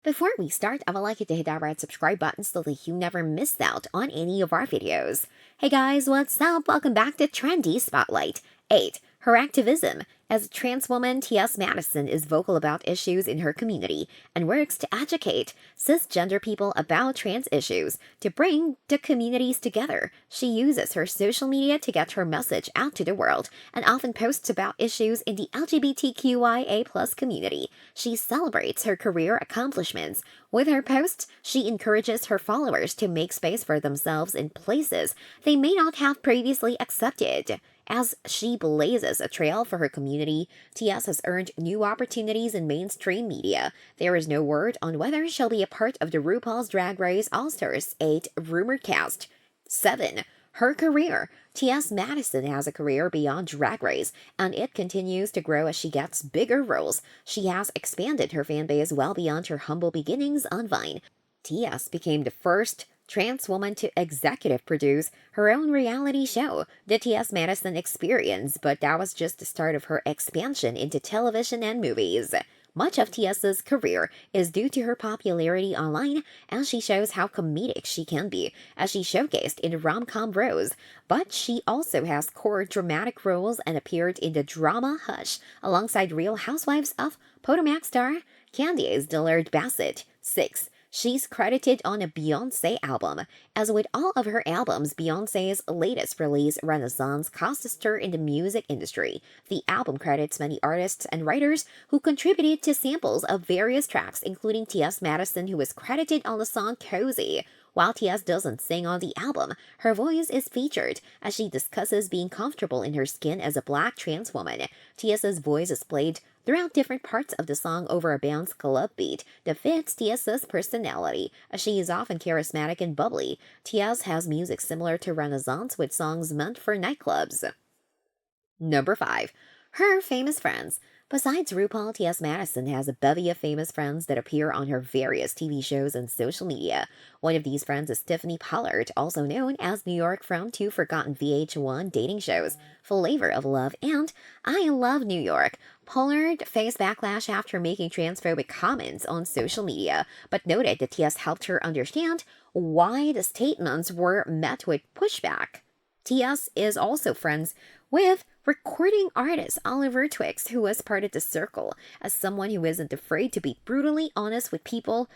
Before we start, I would like you to hit that red subscribe button so that you never miss out on any of our videos. Hey guys, what's up? Welcome back to Trendy Spotlight. 8. Her activism. As a trans woman, T.S. Madison is vocal about issues in her community and works to educate cisgender people about trans issues to bring the communities together. She uses her social media to get her message out to the world and often posts about issues in the LGBTQIA+ community. She celebrates her career accomplishments. With her posts, she encourages her followers to make space for themselves in places they may not have previously accepted. As she blazes a trail for her community, TS has earned new opportunities in mainstream media. There is no word on whether she'll be a part of the RuPaul's Drag Race All-Stars 8 rumor cast. 7. Her career. T.S. Madison has a career beyond Drag Race, and it continues to grow as she gets bigger roles. She has expanded her fanbase well beyond her humble beginnings on Vine. T.S. became the first trans woman to executive produce her own reality show, The T.S. Madison Experience, but that was just the start of her expansion into television and movies. Much of T.S.'s career is due to her popularity online, and she shows how comedic she can be, as she showcased in rom-com Rose. But she also has core dramatic roles and appeared in the drama Hush, alongside Real Housewives of Potomac star Candiace Dillard Bassett. 6. She's credited on a Beyoncé album. As with all of her albums, Beyoncé's latest release, Renaissance, caused a stir in the music industry. The album credits many artists and writers who contributed to samples of various tracks, including T.S. Madison, who is credited on the song Cozy. While T.S. doesn't sing on the album, her voice is featured as she discusses being comfortable in her skin as a black trans woman. T.S.'s voice is played throughout different parts of the song over a bounce club beat that fits T.S.'s personality, as she is often charismatic and bubbly. T.S. has music similar to Renaissance with songs meant for nightclubs. Number 5. Her famous friends. Besides RuPaul, T.S. Madison has a bevy of famous friends that appear on her various TV shows and social media. One of these friends is Tiffany Pollard, also known as New York from two forgotten VH1 dating shows, Flavor of Love and I Love New York. Pollard faced backlash after making transphobic comments on social media, but noted that T.S. helped her understand why the statements were met with pushback. T.S. is also friends with recording artist Oliver Twix, who was part of the circle. As someone who isn't afraid to be brutally honest with people,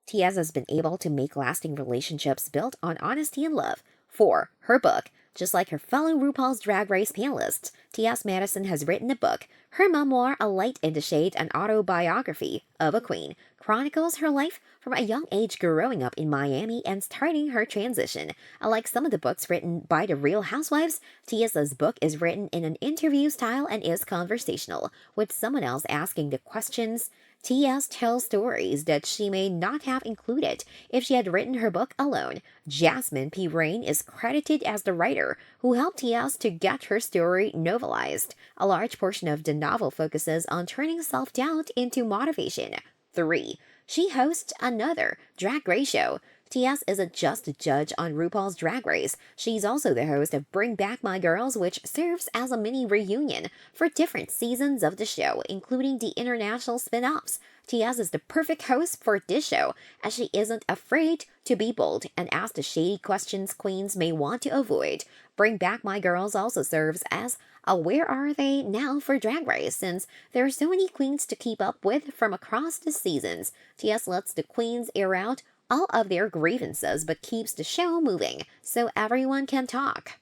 T.S. has been able to make lasting relationships built on honesty and love. 4. Her book. Just like her fellow RuPaul's Drag Race panelists, T.S. Madison has written a book. Her memoir, A Light in the Shade, an autobiography of a queen, chronicles her life from a young age growing up in Miami and starting her transition. Unlike some of the books written by the Real Housewives, T.S.'s book is written in an interview style and is conversational, with someone else asking the questions. T.S. tells stories that she may not have included if she had written her book alone. Jasmine P. Rain is credited as the writer who helped T.S. to get her story novelized. A large portion of the novel focuses on turning self-doubt into motivation. 3. She hosts another Drag Race show. T.S. isn't just a judge on RuPaul's Drag Race. She's also the host of Bring Back My Girls, which serves as a mini reunion for different seasons of the show, including the international spin-offs. T.S. is the perfect host for this show, as she isn't afraid to be bold and ask the shady questions queens may want to avoid. Bring Back My Girls also serves as a Where Are They Now for Drag Race, since there are so many queens to keep up with from across the seasons. T.S. lets the queens air out all of their grievances but keeps the show moving so everyone can talk.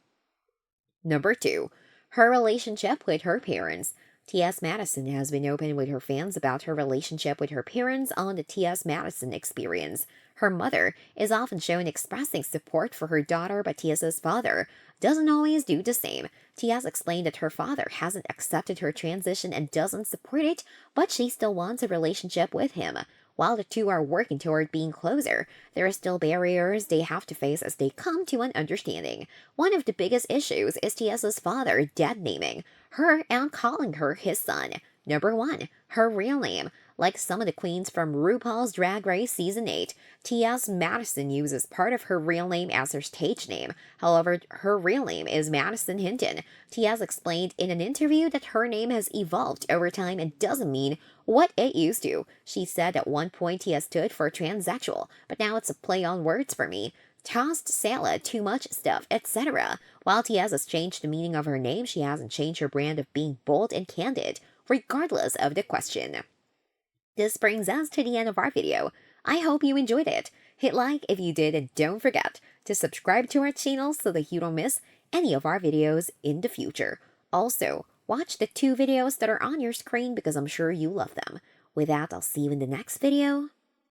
Number 2. Her relationship with her parents. T.S. Madison has been open with her fans about her relationship with her parents on the T.S. Madison Experience. Her mother is often shown expressing support for her daughter, but T.S.'s father doesn't always do the same. T.S. explained that her father hasn't accepted her transition and doesn't support it, but she still wants a relationship with him. While the two are working toward being closer, there are still barriers they have to face as they come to an understanding. One of the biggest issues is T.S.'s father dead-naming her and calling her his son. Number 1. Her real name. Like some of the queens from RuPaul's Drag Race Season 8, Tia's Madison uses part of her real name as her stage name. However, her real name is Madison Hinton. Tia's explained in an interview that her name has evolved over time and doesn't mean what it used to. She said at one point Tia stood for transsexual, but now it's a play on words for me. Tossed salad, too much stuff, etc. While Tiaz has changed the meaning of her name, she hasn't changed her brand of being bold and candid, regardless of the question. This brings us to the end of our video. I hope you enjoyed it. Hit like if you did and don't forget to subscribe to our channel so that you don't miss any of our videos in the future. Also, watch the 2 videos that are on your screen because I'm sure you love them. With that, I'll see you in the next video.